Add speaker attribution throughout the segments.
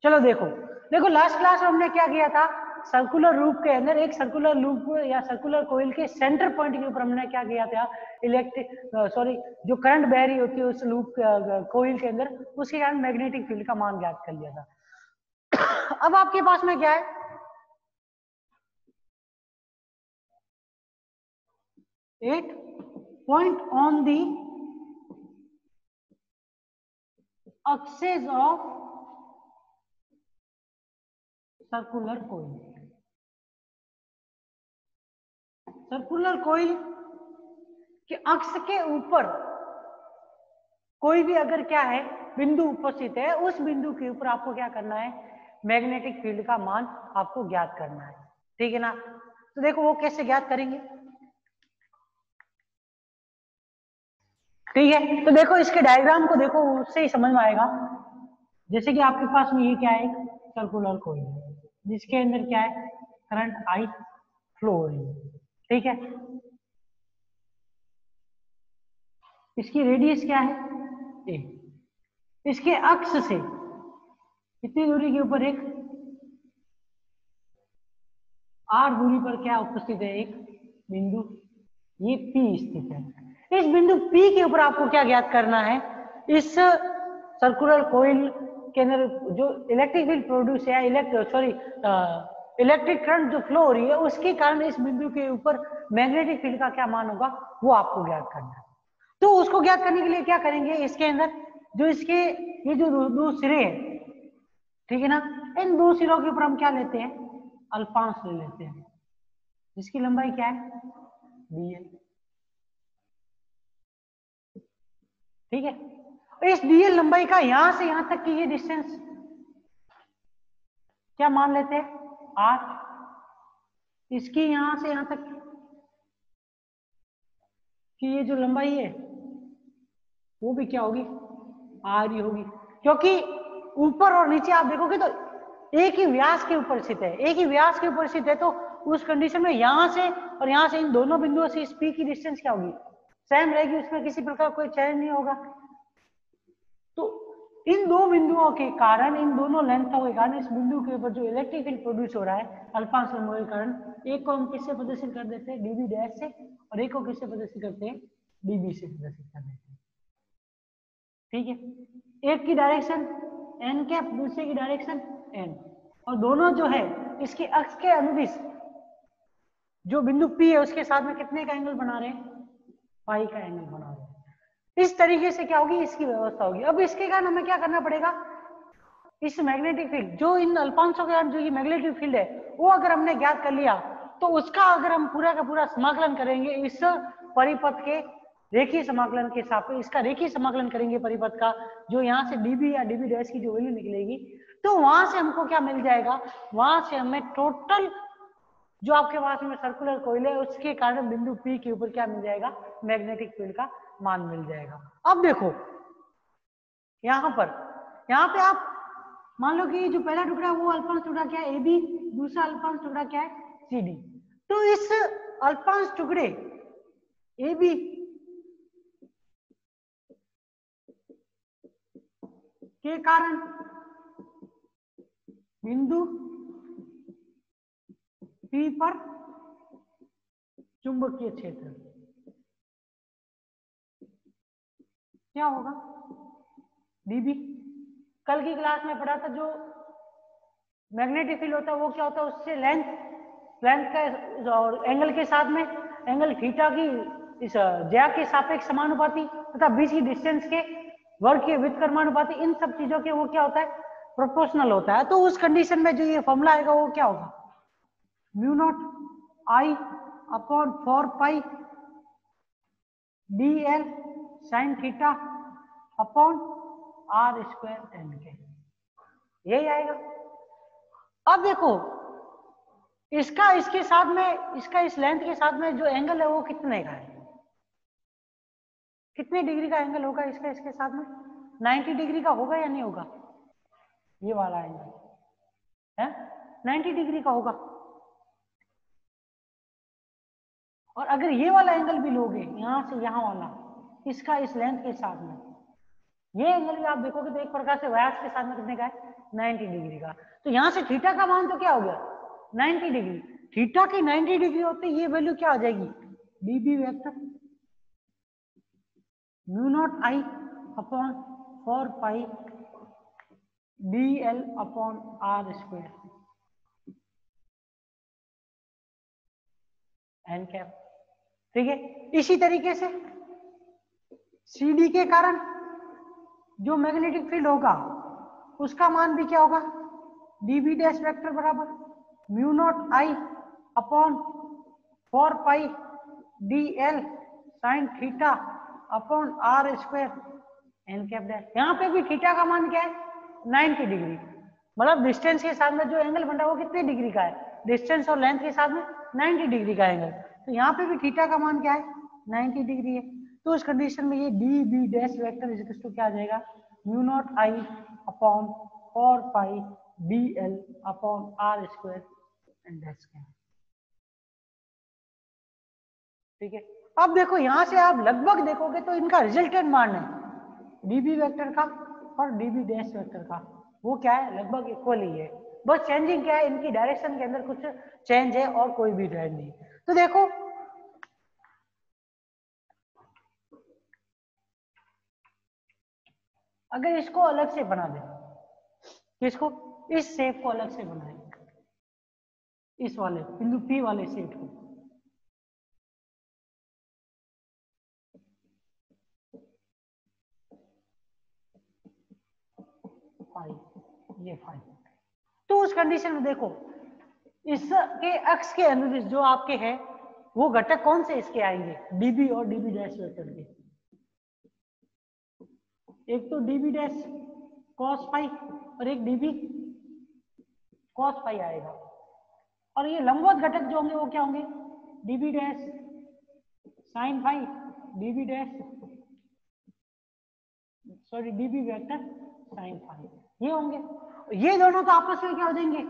Speaker 1: चलो देखो देखो लास्ट क्लास में हमने क्या किया था, सर्कुलर लूप के अंदर एक सर्कुलर लूप या सर्कुलर कोइल के सेंटर पॉइंट के ऊपर हमने क्या किया था, जो करंट बह रही होती है उस लूप कोइल के अंदर, उसके कारण मैग्नेटिक फील्ड का मान ज्ञात कर लिया था। अब आपके पास में क्या है, एक point on the axis of circular coil. Circular coil के अक्ष के ऊपर कोई भी अगर क्या है बिंदु उपस्थित है, उस बिंदु के ऊपर आपको क्या करना है, मैग्नेटिक फील्ड का मान आपको ज्ञात करना है, ठीक है ना। तो देखो वो कैसे ज्ञात करेंगे, ठीक है। तो देखो इसके डायग्राम को देखो, उससे ही समझ में आएगा। जैसे कि आपके पास में ये क्या है, सर्कुलर कोइल है जिसके अंदर क्या है, करंट आई फ्लो हो रही है, ठीक है। इसकी रेडियस क्या है, ए। इसके अक्ष से कितनी दूरी के ऊपर, एक आर दूरी पर क्या उपस्थित है, एक बिंदु, ये P स्थित है। इस बिंदु P के ऊपर आपको क्या ज्ञात करना है, इस सर्कुलर कोइल के अंदर जो इलेक्ट्रिक फील्ड प्रोड्यूस है, इलेक्ट्रिक करंट जो फ्लो हो रही है, उसके कारण इस बिंदु के ऊपर मैग्नेटिक फील्ड का क्या मान होगा, वो आपको ज्ञात करना है। तो उसको ज्ञात करने के लिए क्या करेंगे, इसके अंदर जो इसके ये जो दो सिरे हैं, ठीक है ना, इन दो सिरों के ऊपर हम क्या लेते हैं, अल्पांश ले लेते हैं, जिसकी लंबाई क्या है, dl, ठीक है। इस dl लंबाई का यहां से यहां तक की ये डिस्टेंस क्या मान लेते हैं, r। इसकी यहां से यहां तक की ये जो लंबाई है वो भी क्या होगी, r ही होगी, क्योंकि ऊपर और नीचे आप देखोगे तो एक ही व्यास के ऊपर स्थित है, एक ही व्यास के ऊपर स्थित है। तो उस कंडीशन में यहां से और यहां से इन दोनों बिंदुओं से इस P की डिस्टेंस क्या होगी, सेम रहेगी, उसमें किसी प्रकार कोई चेंज नहीं होगा। तो इन दो बिंदुओं के कारण, इन दोनों लेंथों के कारण इस बिंदु के ऊपर जो इलेक्ट्रिक फील्ड प्रोड्यूस हो रहा है अल्पांश लंबाई के कारण, एक को हम किससे प्रदर्शित कर देते हैं, dB डैश से, और एक को किससे प्रदर्शित करते हैं, dB से प्रदर्शित कर देते हैं, ठीक है। एक की डायरेक्शन n कैप, दूसरे की डायरेक्शन n, और दोनों जो है इसके अक्ष के अनुदिश जो बिंदु P है उसके साथ में कितने का एंगल बना रहे हैं, पाई का एंगल बना रहे हैं। इस तरीके से क्या होगी, इसकी व्यवस्था होगी। अब इसके कारण हमें क्या करना पड़ेगा, इस मैग्नेटिक फील्ड जो इन अल्पांशों के कारण जो ये मैग्नेटिक फील्ड है वो अगर हमने ज्ञात कर लिया, तो उसका अगर हम पूरा का पूरा समाकलन करेंगे इस परिपथ के रेखीय समाकलन के सापेक्ष, इसका रेखीय समाकलन करेंगे परिपथ का, जो यहाँ से dB या dB डैश की जो वैल्यू निकलेगी, तो वहां से हमको क्या मिल जाएगा, वहां से हमें टोटल जो आपके पास में सर्कुलर कोइल है उसके कारण बिंदु P के ऊपर क्या मिल जाएगा, मैग्नेटिक फील्ड का मान मिल जाएगा। अब देखो यहाँ पे आप मान लो कि जो पहला टुकड़ा वो अल्पांश टुकड़ा क्या है, AB, दूसरा अल्पांश टुकड़ा क्या है, CD। तो इस अल्पांश टुकड़े AB के कारण बिंदु P पर चुंबकीय क्षेत्र क्या होगा, dB। कल की क्लास में पढ़ा था, जो मैग्नेटिक फील्ड होता है वो क्या होता है, उससे लेंथ का और एंगल के साथ में एंगल थीटा की इस ज्या के सापेक्ष समानुपाती तथा बीच की डिस्टेंस के वर्ग के व्युत्क्रमानुपाती, इन सब चीजों के वो क्या होता है, प्रोपोर्शनल होता है। तो उस कंडीशन में जो ये फॉर्मूला आएगा वो क्या होगा, mu naught I upon 4 pi DL sine theta upon R square N के, यही आएगा। अब देखो इसका इसके साथ में, इसका इस लेंथ के साथ में जो एंगल है वो कितने का है, कितने डिग्री का एंगल होगा इसका इसके साथ में, 90 डिग्री का होगा या नहीं होगा, ये वाला एंगल है 90 डिग्री का होगा। और अगर ये वाला एंगल भी लोगे यहां से यहां वाला, इसका इस लेंथ के साथ में, ये एंगल भी आप देखोगे तो एक प्रकार से व्यास के साथ में कितने का है, 90 डिग्री का। तो यहाँ से थीटा का मान तो क्या हो गया, 90 डिग्री। थीटा की 90 डिग्री होते ये वैल्यू क्या आ जाएगी, DB vector mu naught I upon 4 pi dl upon are square N cap. ठीक है, इसी तरीके से CD के कारण जो मैग्नेटिक फील्ड होगा उसका मान भी क्या होगा, dB डैश वेक्टर बराबर mu naught I upon 4 pi dl sine theta upon are square N cap dash. यहाँ पे भी थीटा का मान क्या है, 90 डिग्री। मतलब डिस्टेंस के साथ में जो एंगल बन रहा है वो कितने डिग्री का है, डिस्टेंस और लेंथ के साथ में 90 डिग्री का एंगल। तो यहाँ पे भी थीटा का मान क्या है, 90 डिग्री है। तो उस कंडीशन में ये d b dash vector is equal to क्या आ जाएगा, mu naught I upon 4 pi d l upon are square and dash का। ठीक है, अब देखो यहाँ से आप लगभग देखोगे तो इनका रिजल्टेंट मान है डीबी वेक्टर का और डीबी डैश वेक्टर का, वो क्या है, लगभग इक्वल ही है। बस चेंजिंग क्या है, इनकी डायरेक्शन के अंदर कुछ चेंज है और कोई भी चेंज नहीं। तो देखो अगर इसको अलग से बना दे, किसको, इस शेप को अलग से बनाए, इस वाले बिंदु P वाले शेप को, ये फाई। तो उस कंडीशन में देखो इसके अक्ष के अनुदिश जो आपके हैं वो घटक कौन से इसके आएंगे, डीबी और डीबी डैश वेक्टर के। एक तो डीबी डैश कॉस फाई और एक डीबी कॉस फाई आएगा। और ये लंबवत घटक जो होंगे वो क्या होंगे, d b dash sine phi, d b dash sorry d b vector sine phi, ये होंगे। ये दोनों तो आपस में क्या हो जाएंगे,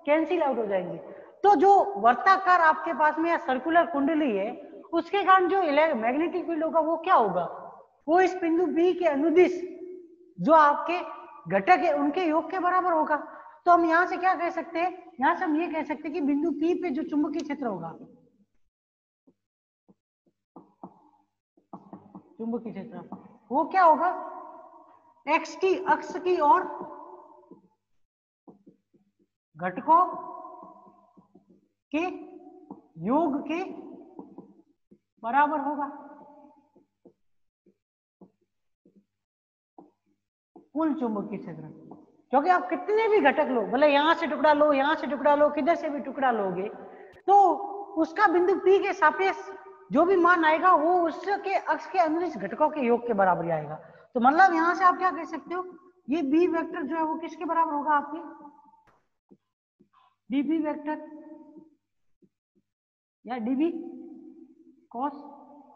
Speaker 1: कैंसिल आउट हो जाएंगे। तो जो वर्ताकार आपके पास में या सर्कुलर कुंडली है उसके कारण जो मैग्नेटिक फील्ड होगा वो क्या होगा, वो इस बिंदु बी के अनुदिश जो आपके घटक है उनके योग के बराबर होगा। तो हम यहां से क्या कह सकते हैं, यहां से हम ये कह सकते हैं कि बिंदु पी पे जो चुंबकीय क्षेत्र होगा, चुंबकीय क्षेत्र वो क्या होगा, एक्स की अक्ष की ओर घटकों के योग के बराबर होगा, कुल चुंबकीय क्षेत्र। क्योंकि आप कितने भी घटक लो, भले यहां से टुकड़ा लो, यहां से टुकड़ा लो, किधर से भी टुकड़ा लोगे तो उसका बिंदु P के सापेक्ष जो भी मान आएगा वो उसके अक्ष के अनुदिश घटकों के योग के बराबर ही आएगा। तो मतलब यहां से आप क्या कह सकते हो, ये बी वेक्टर जो है वो किसके बराबर होगा, आपके डीबी वेक्टर या डीबी कॉस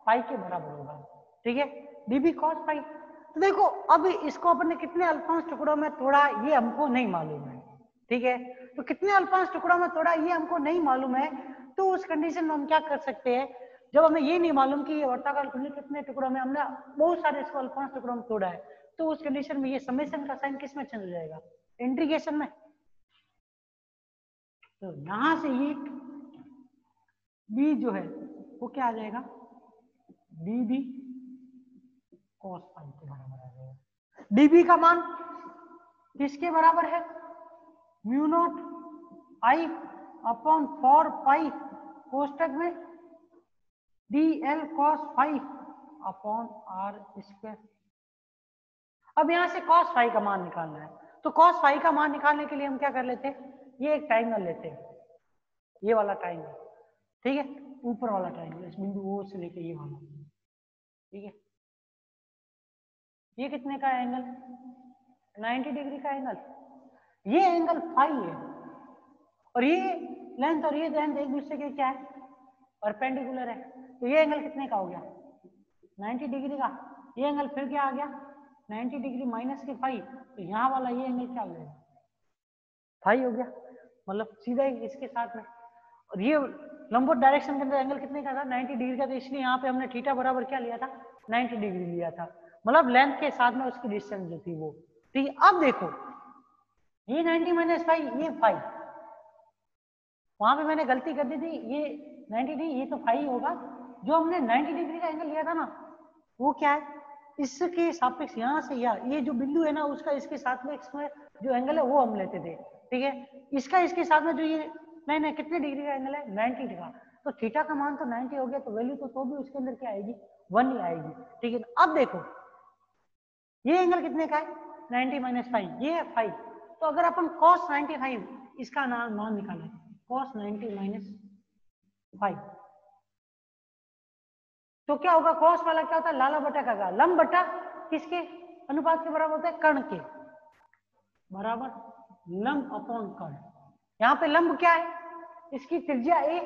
Speaker 1: फाई के बराबर होगा। ठीक है, डीबी कॉस फाई। तो देखो अब इसको अपन ने कितने अल्पांश टुकड़ों में तोड़ा ये हमको नहीं मालूम है। ठीक है, तो कितने अल्पांश टुकड़ों में तोड़ा ये हमको नहीं मालूम है। तो उस कंडीशन में हम क्या कर सकते हैं, जब हमें ये नहीं मालूम कि ये वर्ताकार कुंडली कितने टुकड़ों में, हमने बहुत सारे इसको अल्पांश टुकड़ों में तोड़ा है, तो उस कंडीशन में ये समेशन का साइन किस में चेंज हो जाएगा, इंटीग्रेशन में। तो यहां से ये बी जो है वो क्या आ जाएगा, डीबी कॉस फाई के बराबर आ जाएगा। डीबी का मान किसके बराबर है, mu naught I upon 4 pi कोष्टक में D l cos phi upon are square. अब यहां से कॉस फाई का मान निकालना है, तो कॉस फाई का मान निकालने के लिए हम क्या कर लेते हैं, ये एक ट्राइंगल लेते हैं, ये वाला ट्राइंगल। ठीक है, ऊपर वाला ट्राइंगल इस बिंदु ओ से लेके ये वाला। ठीक है, ये कितने का एंगल, 90 डिग्री का एंगल। ये एंगल फाई है और ये लेंथ और ये लेंथ एक दूसरे के क्या है, परपेंडिकुलर है। तो ये एंगल कितने का हो गया, 90 डिग्री का। ये एंगल फिर क्या आ गया, 90 डिग्री माइनस के फाई। तो यहाँ वाला ये एंगल क्या हो गया, फाई हो गया, मतलब सीधा ही इसके साथ में। और ये लंबवत डायरेक्शन के अंदर एंगल कितने का था, 90 डिग्री का। तो इसलिए यहाँ पे हमने थीटा बराबर क्या लिया था, 90 डिग्री लिया था। मतलब लेंथ के साथ में उसकी डिस्टेंस जो थी वो। ठीक है, अब देखो ये 90 माइनस 5, ये 5, वहां पे मैंने गलती कर दी थी, ये 90 नहीं, ये तो 5 होगा। जो हमने 90 डिग्री का एंगल लिया था ना, वो क्या है, इसके सापेक्ष यहाँ से या ये जो बिंदु है ना उसका इसके साथ में जो एंगल है वो हम लेते थे। ठीक है, इसका इसके साथ में जो ये नहीं कितने डिग्री का एंगल है, 90 डिग्री का। तो थीटा का मान तो 90 हो गया, तो वैल्यू तो भी उसके अंदर क्या आएगी, 1 ही आएगी। ठीक है, अब देखो ये एंगल कितने का है, 90 माइनस 5, ये है 5। तो अगर अपन cos 95 इसका मान निकालें, cos 90 माइनस 5, तो क्या होगा, cos वाला क्या होता है, लाला बटा का, लंब बटा किसके अनुपात के बराबर होता है, कर्ण के बराबर लंब अपॉन कर्ण। यहाँ पे लंब क्या है, इसकी त्रिज्या a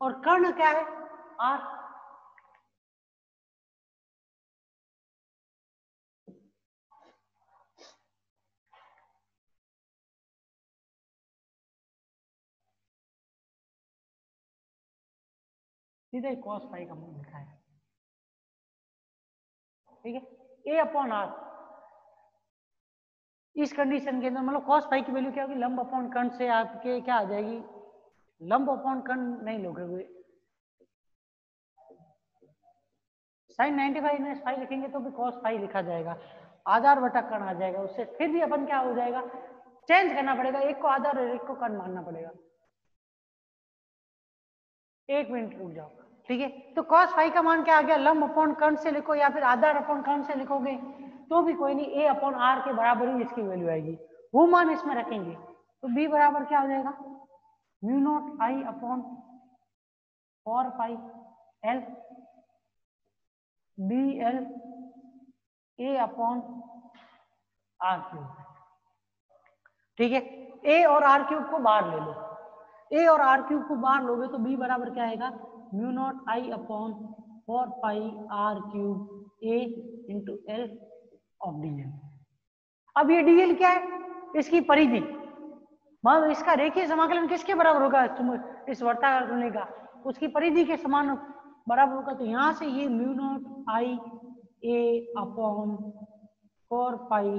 Speaker 1: और कर्ण क्या है, r। सीधे cos फाई का मान लिखा है। ठीक है, a अपॉन r इस कंडीशन के अंदर, मतलब cos फाई की वैल्यू क्या होगी, लंब अपॉन कर्ण से आपके क्या आ जाएगी, लंब अपॉन कर्ण नहीं लोगे, साइन 95 माइनस 5 लिखेंगे तो भी cos फाई लिखा जाएगा, आधार बटा कर्ण आ जाएगा। उससे फिर भी अपन क्या हो जाएगा, चेंज करना पड़ेगा, एक को आधार और एक को कर्ण मानना पड़ेगा। एक मिनट रुक जाओ। ठीक है, तो cos फाई का मान क्या आ गया, लंब अपॉन कर्ण से लिखो या फिर आधार अपॉन कर्ण से लिखोगे तो भी कोई नहीं, a अपॉन r के बराबर ही इसकी वैल्यू आएगी, वो मान इसमें रखेंगे तो b बराबर क्या हो जाएगा, mu naught I upon 4 pi l b l a upon r cube. ठीक है, a और r क्यूब को बाहर ले लो, a और r क्यूब को बाहर लोगे तो b बराबर क्या आएगा, mu naught I upon 4 pi r cube a into l of d l. अब ये dl क्या है, इसकी परिधि, मान इसका रेखीय समाकलन किसके बराबर होगा, इस वर्ताकार घूर्णी का, उसकी परिधि के समान बराबर होगा। तो यहां से ये mu naught I a upon 4 pi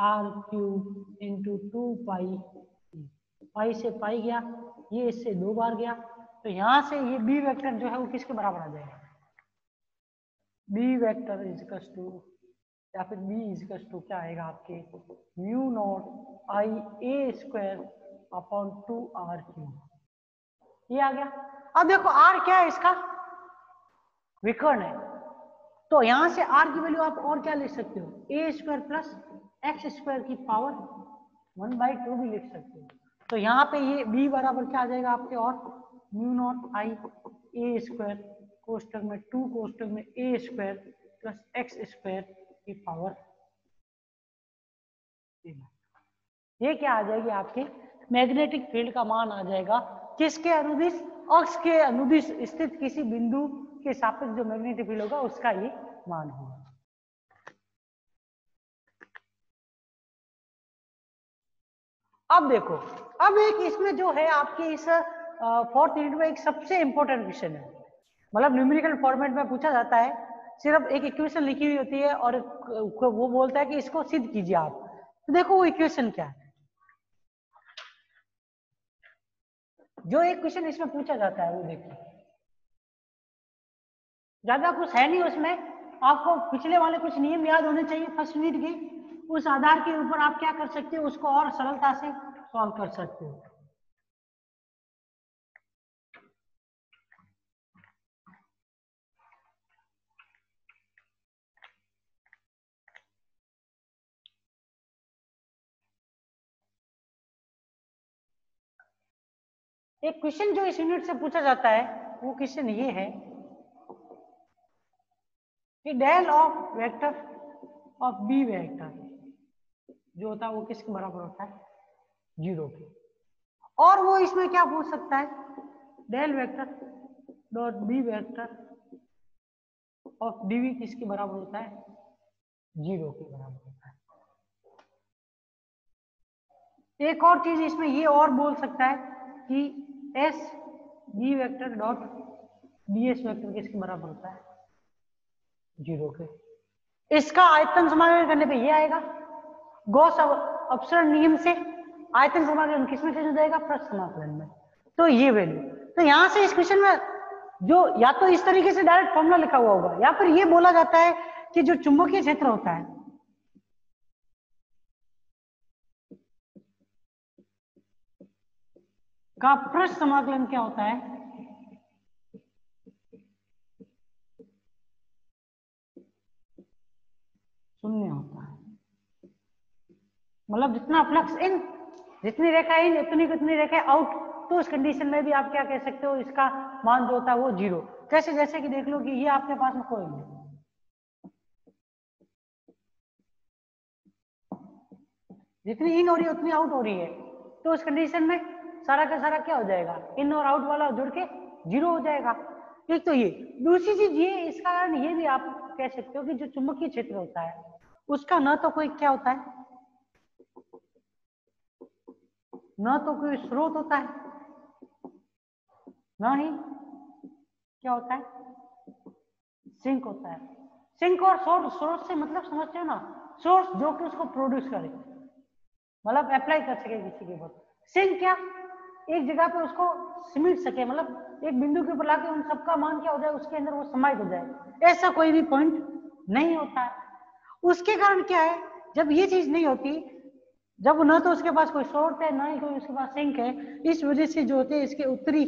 Speaker 1: r cube into 2 pi, pi से पाई गया, ये इससे 2 बार गया, तो यहां से ये बी वेक्टर जो है वो किसके बराबर आ जाएगा, बी वेक्टर इजकस टू, या फिर बी इजकस टू क्या आएगा आपके, mu naught I a square upon 2 r cube, ये आ गया। अब देखो आर क्या है, इसका विकर्ण है, तो यहां से आर की वैल्यू आप और क्या लिख सकते हो, ए स्क्वायर प्लस एक्स स्क्वायर की पावर 1/2 भी लिख सकते हो। तो यहाँ पे ये b बराबर क्या आ जाएगा आपके, और mu naught I a square कोष्टक में 2 कोष्टक में ए स्क्वायर प्लस एक्स स्क्वायर की पावर, ये क्या आ जाएगी आपके मैग्नेटिक फील्ड का मान आ जाएगा, किसके अनुदिश, अक्ष के अनुदिश स्थित किसी बिंदु के सापेक्ष जो मैग्नेटिक फील्ड होगा उसका ये मान होगा। अब देखो, अब एक इसमें जो है आपके इस फोर्थ यूनिट में एक सबसे इंपॉर्टेंट क्वेश्चन है, मतलब न्यूमेरिकल फॉर्मेट में पूछा जाता है, सिर्फ एक इक्वेशन लिखी हुई होती है और वो बोलता है कि इसको सिद्ध कीजिए आप। तो देखो वो इक्वेशन क्या है, जो एक क्वेश्चन इसमें पूछा जाता है वो देखिए, ज्यादा कुछ है नहीं उसमें, आपको पिछले वाले कुछ नियम याद होने चाहिए फर्स्ट यूनिट के, उस आधार के ऊपर आप क्या कर सकते हो, उसको और सरलता से सॉल्व कर सकते हो। एक क्वेश्चन जो इस यूनिट से पूछा जाता है वो क्वेश्चन ये है कि del of vector of b vector जो होता है वो किसके बराबर होता है, 0 के। और वो इसमें क्या पूछ सकता है, del vector dot b vector of d v किसके बराबर होता है, 0 के बराबर होता है। एक और चीज इसमें ये और बोल सकता है कि s b vector dot d s vector किसके बराबर होता है, जीरो के। इसका आयतन समाकलन करने पे ये आएगा, गॉस अपसरण नियम से आयतन समाकलन किसमें चेंज हो जाएगा? पृष्ठ समाकलन में। तो ये वैल्यू, तो यहां से इस क्वेश्चन में जो या तो इस तरीके से डायरेक्ट फॉर्मूला लिखा हुआ होगा, या फिर ये बोला जाता है कि जो चुंबकीय क्षेत्र होता है का पृष्ठ समाकलन क्या होता है? शून्य होता है। मतलब जितना फ्लक्स इन, जितनी रेखा इन उतनी कितनी रेखा आउट, तो उस कंडीशन में भी आप क्या कह सकते हो, इसका मान जो होता है वो जीरो। कैसे? जैसे कि देख लो कि ये आपके पास में कोई नहीं, जितनी इन हो रही है उतनी आउट हो रही है, तो उस कंडीशन में सारा का सारा क्या हो जाएगा? इन और आउट वाला जुड़ के जीरो हो जाएगा। एक तो ये, दूसरी चीज ये, इसका कारण ये भी आप कह सकते हो कि जो चुंबकीय क्षेत्र होता है उसका न तो कोई क्या होता है, न तो कोई स्रोत होता है, ना ही क्या होता है, सिंक होता है। सिंक और सोर्स, सोर्स से मतलब समझते हो ना, सोर्स जो कि उसको प्रोड्यूस करे, मतलब अप्लाई कर सके किसी के ऊपर। सिंक क्या, एक जगह पे उसको सिमट सके, मतलब एक बिंदु के ऊपर लाके उन सबका मान क्या हो जाए, उसके अंदर वो समाहित हो जाए। ऐसा कोई भी पॉइंट नहीं होता है। उसके कारण क्या है, जब ये चीज नहीं होती, जब न तो उसके पास कोई सोर्स है, ना ही कोई उसके पास सिंक है, इस वजह से जो होते हैं इसके उत्तरी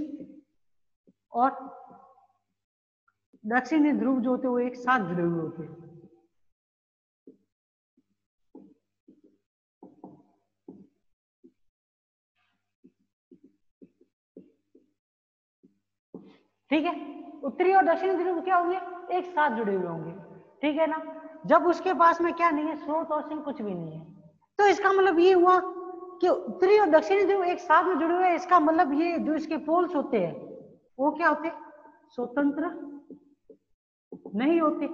Speaker 1: और दक्षिणी ध्रुव जो होते हैं वो एक साथ जुड़े हुए होते हैं। ठीक है, उत्तरी और दक्षिणी ध्रुव क्या होंगे, एक साथ जुड़े हुए होंगे। ठीक है ना, जब उसके पास में क्या नहीं है, स्रोत और सिंक कुछ भी नहीं है, तो इसका मतलब ये हुआ कि उत्तरी और दक्षिणी ध्रुव एक साथ में जुड़े हुए हैं। इसका मतलब ये जो इसके पोल्स होते हैं वो क्या होते, स्वतंत्र नहीं होते,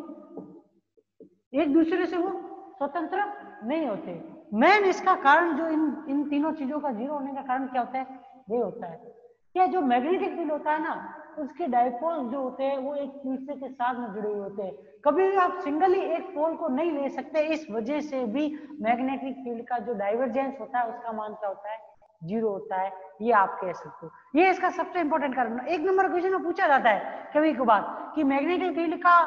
Speaker 1: एक दूसरे से वो स्वतंत्र नहीं होते। मेन इसका कारण जो इन तीनों चीजों का जीरो होने का कारण क्या होता है, ये होता है कि जो मैग्नेटिक फील्ड होता है ना, उसके डायपोल्स जो होते हैं वो एक दूसरे के साथ में जुड़े हुए होते हैं। कभी भी आप सिंगली एक पोल को नहीं ले सकते, इस वजह से भी मैग्नेटिक फील्ड का जो डाइवर्जेंस होता है उसका मान क्या होता है, जीरो होता है। ये आप कह सकते हो, ये इसका सबसे इंपॉर्टेंट कारण। एक नंबर क्वेश्चन में पूछा जाता है कभी कभार कि मैग्नेटिक फील्ड का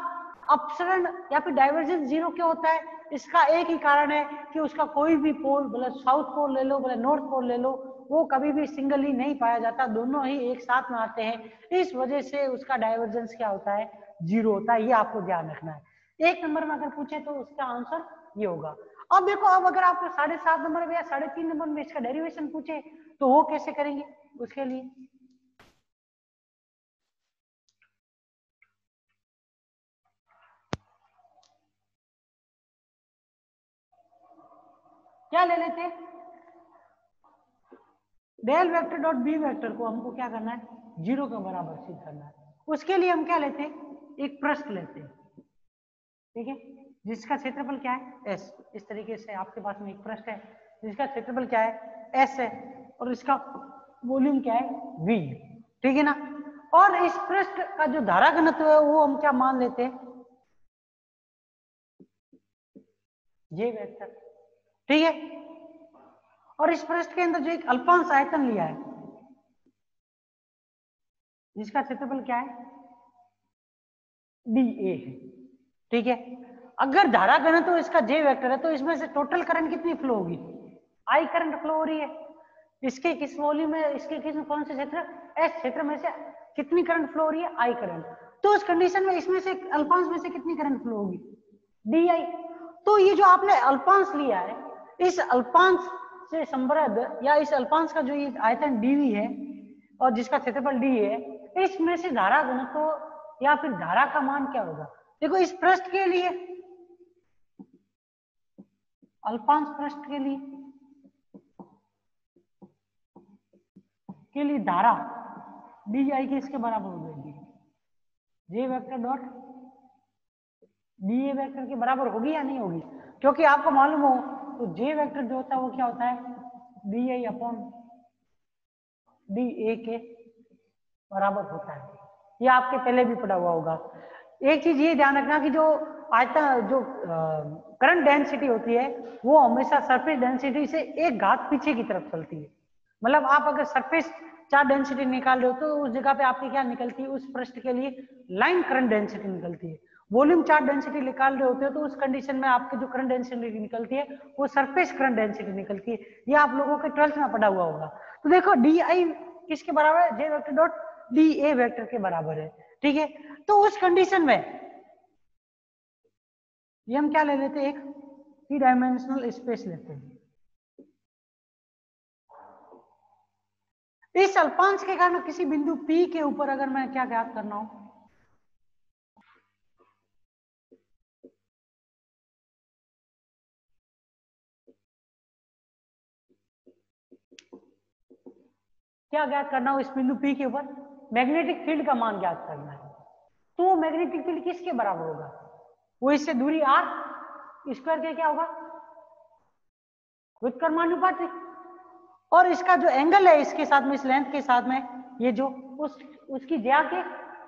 Speaker 1: अपसरण या फिर डाइवर्जेंस जीरो क्यों होता है। इसका एक ही कारण है कि उसका कोई भी पोल, मतलब साउथ पोल ले लो, मतलब नॉर्थ पोल ले लो, वो कभी भी सिंगली नहीं पाया जाता, दोनों ही एक साथ में आते हैं। इस वजह से उसका डाइवर्जेंस क्या होता है, जीरो होता है। ये आपको ध्यान रखना है। एक नंबर में अगर पूछे तो उसका आंसर ये होगा। अब देखो, अब अगर आपको 7.5 नंबर में या 3.5 नंबर में इसका डेरिवेशन पूछे तो वो कैसे करेंगे, उसके लिए क्या ले लेते, del vector dot b vector को हमको क्या करना है, जीरो के बराबर सिद्ध करना है। उसके लिए हम क्या लेते हैं, एक पृष्ठ लेते हैं, ठीक है, जिसका क्षेत्रफल क्या है, एस। इस तरीके से आपके पास में एक पृष्ठ है जिसका क्षेत्रफल क्या है, एस है, और इसका वॉल्यूम क्या है, वी। ठीक है ना, और इस पृष्ठ का जो धारा घनत्व है वो हम क्या मान लेते हैं, जे वेक्टर। ठीक है, और इस पृष्ठ के अंदर जो एक अल्पांश आयतन लिया है जिसका क्षेत्रफल क्या है, डी ए है। ठीक है, अगर धारा घनत्व तो इसका जे वेक्टर है, तो इसमें से टोटल करंट कितनी फ्लो होगी, आई करंट फ्लो हो रही है। इसके किस वॉल्यूम में, इसके किस कौन से क्षेत्र, एस क्षेत्र में से कितनी करंट फ्लो हो रही है, आई करंट। तो उस कंडीशन में इसमें से अल्पांश में से कितनी करंट फ्लो होगी, डी आई। तो ये जो आपने अल्पांश लिया है, इस अल्पांश से संबद्ध या इस अल्पांश का जो ये आयतन डीवी है और जिसका क्षेत्रफल डी है, इसमें से धारा घनत्व या फिर धारा का मान क्या होगा। देखो, इस पृष्ठ के लिए, अल्पांश पृष्ठ के लिए धारा डी आई के इसके बराबर हो जाएगी, J vector dot D A vector के बराबर होगी या नहीं होगी। क्योंकि आपको मालूम हो तो जे वेक्टर जो होता है वो क्या होता है, D I upon D A के बराबर होता है। ये आपके पहले भी पढ़ा हुआ होगा। एक चीज ये ध्यान रखना कि जो आयतन जो करंट डेंसिटी होती है वो हमेशा सरफेस डेंसिटी से एक घात पीछे की तरफ चलती है। मतलब आप अगर सरफेस चार्ज डेंसिटी निकाल रहे हो तो उस जगह पे आपकी क्या निकलती है, उस पृष्ठ के लिए लाइन करंट डेंसिटी निकलती है। वॉल्यूम चार्ज डेंसिटी निकाल रहे होते हो तो उस कंडीशन में आपकी जो करंट डेंसिटी निकलती है वो सरफेस करंट डेंसिटी निकलती है। ये आप लोगों के 12th में पढ़ा हुआ होगा। तो देखो डी आई किसके बराबर है, J vector dot D A vector के बराबर है। ठीक है, तो उस कंडीशन में ये हम क्या ले लेते हैं, एक 3 डायमेंशनल स्पेस लेते हैं। इस अल्पांश के कारण किसी बिंदु P के ऊपर अगर मैं क्या ज्ञात करना हो, क्या ज्ञात करना हो इस बिंदु P के ऊपर, मैग्नेटिक फील्ड का मान ज्ञात करना है। तो वो मैग्नेटिक फील्ड किसके बराबर होगा, वो इससे दूरी r स्क्वायर के क्या होगा, व्युत्क्रमानुपाती। और इसका जो एंगल है इसके साथ में, इस लेंथ के साथ में, ये जो उसकी ज्या के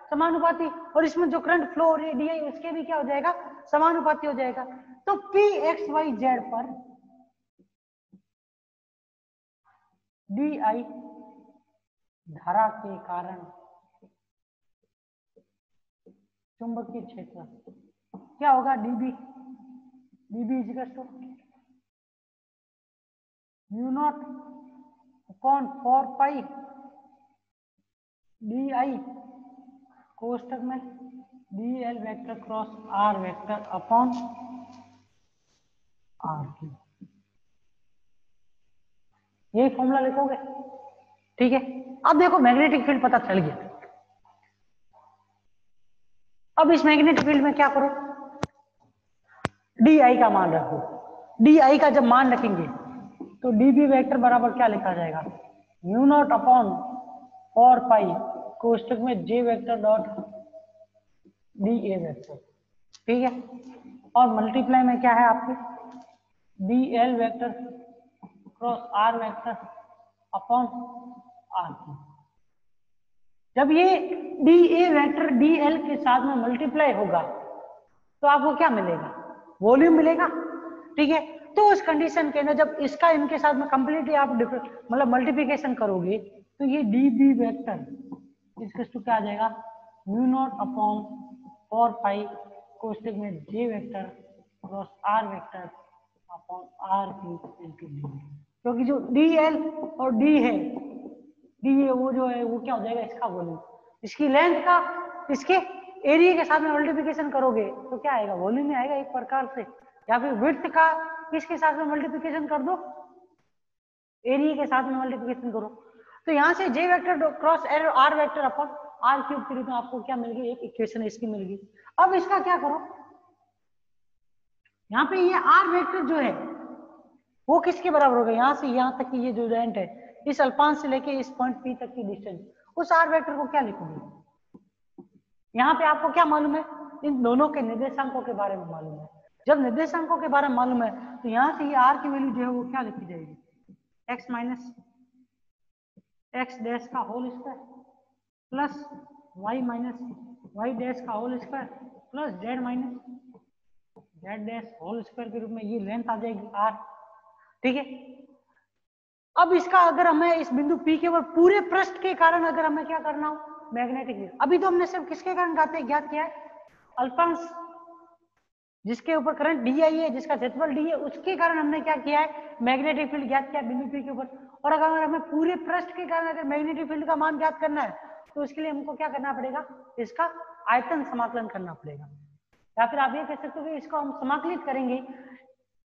Speaker 1: समानुपाती, और इसमें जो करंट फ्लो हो रही है डी उसके भी क्या हो जाएगा, समानुपाती हो जाएगा। तो पी एक्स वाई जेड पर डी आई धारा के कारण चुंबकीय क्षेत्र क्या होगा, DB equal to mu naught upon 4 pi D I कोष्टक में D L vector cross are vector upon are cube. यही फॉर्मूला लिखोगे। ठीक है, अब देखो मैग्नेटिक फील्ड पता चल गया। अब इस मैग्नेटिक फील्ड में क्या करो, डी आई का मान रखो। डी आई का जब मान रखेंगे तो डी बी वेक्टर बराबर क्या लिखा जाएगा, म्यू नॉट अपॉन 4 पाई कोष्टक में J vector dot D A vector. ठीक है, और मल्टीप्लाई में क्या है आपके D L vector cross are vector upon are cube. जब ये D A vector D L के साथ में मल्टीप्लाई होगा तो आपको क्या मिलेगा, वॉल्यूम मिलेगा। ठीक है, तो उस कंडीशन के अंदर जब इसका इनके साथ में कंप्लीटली आप मतलब मल्टीप्लिकेशन करोगे तो ये डी बी वेक्टर इसका क्या आ जाएगा, म्यू नॉट अपॉन 4 पाई कोष्टक में J vector cross are vector upon are cube into D. क्योंकि जो डी एल और डी है, डी ए वो जो है वो क्या हो जाएगा, इसका वॉल्यूम, इसकी लेंथ का इसके एरिया के साथ में मल्टीप्लिकेशन करोगे तो क्या आएगा, वॉल्यूम में आएगा एक प्रकार से। या फिर विड्थ का किसके साथ में मल्टीप्लिकेशन कर दो, एरिया के साथ में मल्टीप्लिकेशन करो। तो यहां से J vector cross are vector upon are cube के रूप में आपको क्या मिल गई, एक इक्वेशन इसकी मिल गई। अब इसका क्या करो, यहाँ पे ये आर वेक्टर जो है वो किसके बराबर होगा, यहाँ से यहाँ तक की ये जो लेंथ है, इस अल्पांश से लेके इस पॉइंट पी तक की डिस्टेंस, उस आर वेक्टर को क्या लिखोगे। यहाँ पे आपको क्या मालूम है, इन दोनों के निर्देशांकों के बारे में मालूम है। जब निर्देशांकों के बारे में मालूम है तो यहाँ से ये आर की वैल्यू जो है वो क्या लिखी जाएगी, एक्स माइनस एक्स डैश का whole square plus Y minus Y dash का whole square plus Z minus Z dash whole square के रूप में ये लेंथ आ जाएगी आर। ठीक है, अब इसका अगर हमें इस बिंदु P के ऊपर पूरे पृष्ठ के कारण अगर हमें क्या करना हो, मैग्नेटिक फील्ड, अभी तो हमने सिर्फ किसके कारण ज्ञात किया है, अल्पांश जिसके ऊपर करंट डी आई है, जिसका क्षेत्रफल डी है, उसके कारण हमने क्या किया है, मैग्नेटिक फील्ड ज्ञात किया बिंदु P के ऊपर। और अगर हमें पूरे पृष्ठ के कारण अगर मैग्नेटिक फील्ड का मान ज्ञात करना है तो उसके लिए हमको क्या करना पड़ेगा, इसका आयतन समाकलन करना पड़ेगा। या फिर आप ये कह सकते हो कि इसको हम समाकलित करेंगे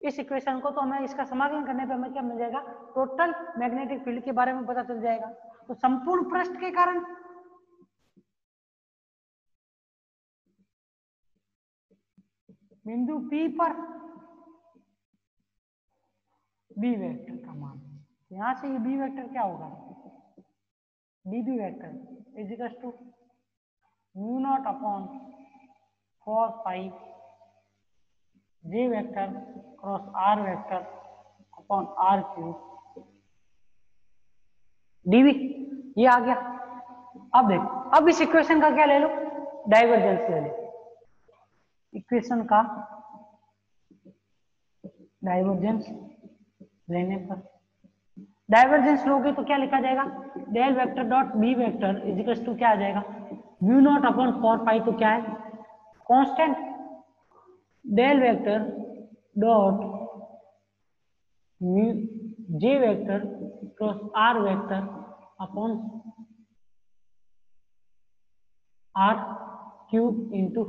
Speaker 1: इस इक्वेशन को, तो हमें इसका समाकलन करने पे हमें क्या मिल जाएगा, टोटल मैग्नेटिक फील्ड के बारे में पता चल जाएगा। तो संपूर्ण पृष्ठ के कारण बिंदु P पर बी वेक्टर का मान, यहां से ये बी वेक्टर क्या होगा, d b vector is equal to mu naught upon 4 pi j vector cross are vector upon are cube d v. ये आ गया। अब देखो, अब इस इक्वेशन का क्या ले लो, डाइवर्जेंस ले लो। इक्वेशन का डाइवर्जेंस लेने पर, डाइवर्जेंस लोगे तो क्या लिखा जाएगा, del vector dot b vector is equal to क्या आ जाएगा, म्यू नॉट अपॉन 4 पाई, तो क्या है constant, del vector dot mu j vector cross are vector upon are cube into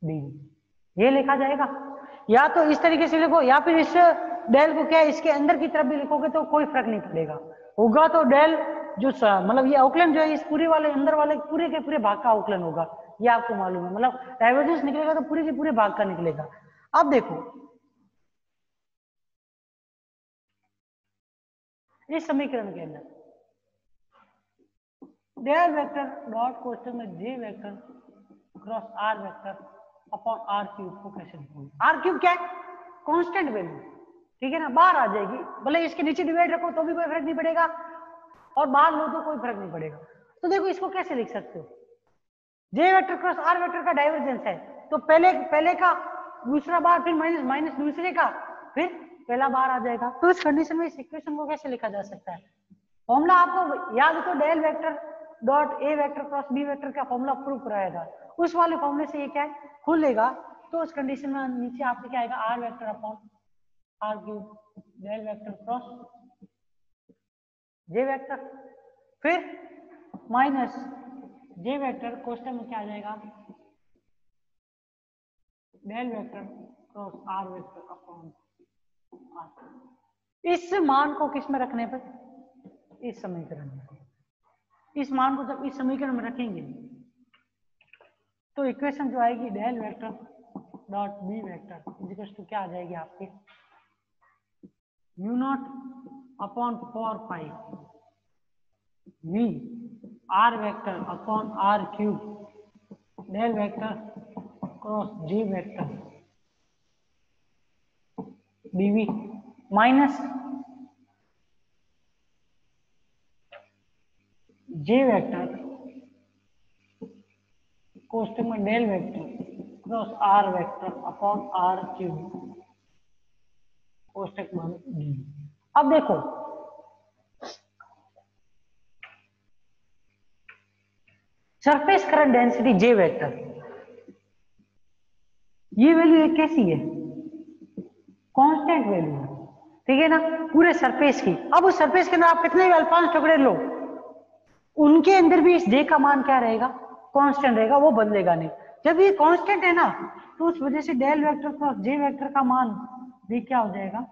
Speaker 1: d, ये लिखा जाएगा। या तो इस तरीके से लिखो, या फिर इस डेल को क्या इसके अंदर की तरफ भी लिखोगे तो कोई फर्क नहीं पड़ेगा, होगा तो डेल जो मतलब ये अवकलन जो है इस पूरे वाले अंदर वाले पूरे के पूरे भाग का अवकलन होगा, ये आपको मालूम है, मतलब डाइवर्जेंस निकलेगा तो पूरे के पूरे भाग का निकलेगा। अब देखो इस समीकरण के अंदर डेल वेक्टर डॉट कोष्ठक में J vector cross are vector upon are cube को कैसे लिखोगे, आर क्यूब क्या है कांस्टेंट वैल्यू, ठीक है ना, बाहर आ जाएगी, भले इसके नीचे डिवाइड रखो तो भी कोई फर्क नहीं पड़ेगा और बाहर लो तो कोई फर्क नहीं पड़ेगा। तो देखो इसको कैसे लिख सकते हो, जे वेक्टर क्रॉस आर वेक्टर का डाइवर्जेंस है तो पहले का दूसरा बार, फिर माइनस माइनस दूसरे का, फिर पहला बार आ जाएगा। तो इस कंडीशन में इस इक्वेशन को कैसे लिखा जा सकता है, फॉर्मूला आपको याद तो del vector dot a vector cross b vector का फॉर्मूला प्रूव कराया था, उस वाले फॉर्मूले से ये क्या है खुलेगा। तो उस कंडीशन में नीचे आपके क्या आएगा, r vector upon are cube del vector cross j vector, फिर माइनस जे वेक्टर कोष्ठक में क्या आ जाएगा, del vector cross are vector upon r. इस मान को किस में रखने पर, इस समीकरण में, इस मान को जब इस समीकरण में रखेंगे तो इक्वेशन जो आएगी del vector dot b vector equal to क्या आ जाएगी आपके, mu naught upon 4 pi v r vector upon are cube del vector cross g vector d v minus j vector कोष्ठक में del vector cross are vector upon are cube कोष्ठक में d. अब देखो surface current density j vector, ये value एक कैसी है कांस्टेंट वैल्यू है, ठीक है ना, पूरे सरफेस की। अब उस सरफेस के अंदर आप कितने भी अल्फांस टुकड़े लो उनके अंदर भी इस जे का मान क्या रहेगा कांस्टेंट रहेगा, वो बदलेगा नहीं। जब ये कांस्टेंट है ना तो उस वजह से del vector cross j vector का मान भी क्या हो जाएगा,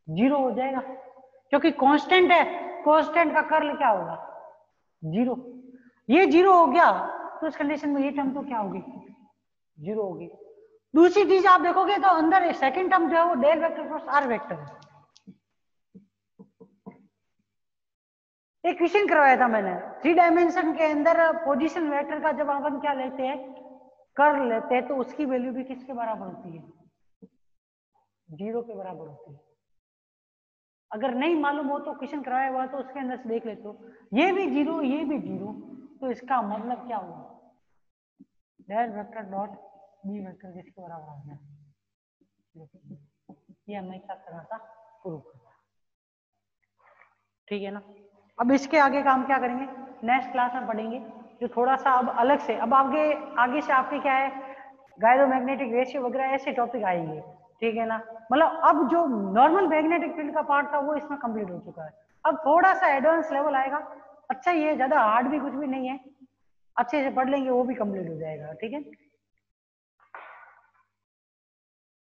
Speaker 1: जीरो हो जाएगा, क्योंकि कांस्टेंट है, कांस्टेंट का कर्ल क्या होगा जीरो, ये जीरो हो गया तो इस कंडीशन में ये टर्म तो क्या होगी जीरो होगी। दूसरी चीज आप देखोगे तो अंदर सेकंड टर्म जो है वो del vector cross are vector है। एक क्वेश्चन करवाया था मैंने, 3 डायमेंशन के अंदर पोजीशन वेक्टर का जब अपन क्या लेते हैं कर्ल लेते हैं तो उसकी वैल्यू भी किसके बराबर होती है, जीरो के बराबर होती है। अगर नहीं मालूम हो तो क्वेश्चन कराया हुआ तो उसके अंदर से देख लेते हो, ये भी जीरो ये भी जीरो, तो इसका मतलब क्या हुआ del vector dot b vector किसके बराबर आ गया, ये हमने क्या करा था प्रूव करा, ठीक है ना। अब इसके आगे काम क्या करेंगे नेक्स्ट क्लास में पढ़ेंगे, जो थोड़ा सा अब अलग से, अब आगे से आपके क्या है गायरोमैग्नेटिक रेशियो वगैरह ऐसे टॉपिक आएंगे, ठीक है ना। मतलब अब जो नॉर्मल मैग्नेटिक फील्ड का पार्ट था वो इसमें कंप्लीट हो चुका है, अब थोड़ा सा एडवांस लेवल आएगा। अच्छा ये ज्यादा हार्ड भी कुछ भी नहीं है, अच्छे से पढ़ लेंगे वो भी कंप्लीट हो जाएगा, ठीक है।